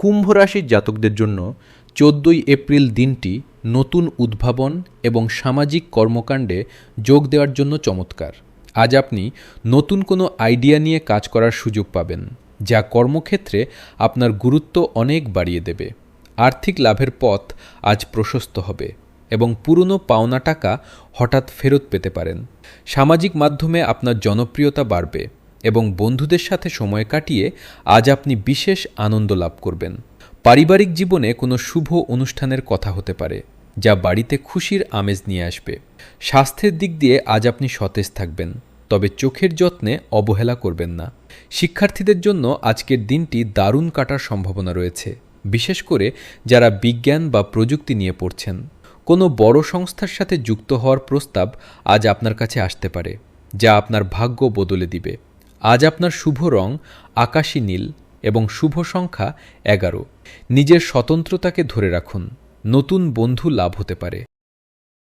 কুম্ভ রাশির জাতকদের জন্য 14ই এপ্রিল দিনটি নতুন উদ্ভাবন এবং সামাজিক কর্মকাণ্ডে যোগ দেওয়ার জন্য চমৎকার। আজ আপনি নতুন কোনো আইডিয়া নিয়ে কাজ করার সুযোগ পাবেন, যা কর্মক্ষেত্রে আপনার গুরুত্ব অনেক বাড়িয়ে দেবে। আর্থিক লাভের পথ আজ প্রশস্ত হবে এবং পুরনো পাওনা টাকা হঠাৎ ফেরত পেতে পারেন। সামাজিক মাধ্যমে আপনার জনপ্রিয়তা বাড়বে এবং বন্ধুদের সাথে সময় কাটিয়ে আজ আপনি বিশেষ আনন্দ লাভ করবেন। পারিবারিক জীবনে কোনো শুভ অনুষ্ঠানের কথা হতে পারে, যা বাড়িতে খুশির আমেজ নিয়ে আসবে। স্বাস্থ্যের দিক দিয়ে আজ আপনি সতেজ থাকবেন, তবে চোখের যত্নে অবহেলা করবেন না। শিক্ষার্থীদের জন্য আজকের দিনটি দারুণ কাটার সম্ভাবনা রয়েছে, বিশেষ করে যারা বিজ্ঞান বা প্রযুক্তি নিয়ে পড়ছেন। কোনো বড় সংস্থার সাথে যুক্ত হওয়ার প্রস্তাব আজ আপনার কাছে আসতে পারে, যা আপনার ভাগ্য বদলে দিবে। আজ আপনার শুভ রং আকাশী নীল এবং শুভ সংখ্যা 11। নিজের স্বতন্ত্রতাকে ধরে রাখুন, নতুন বন্ধু লাভ হতে পারে।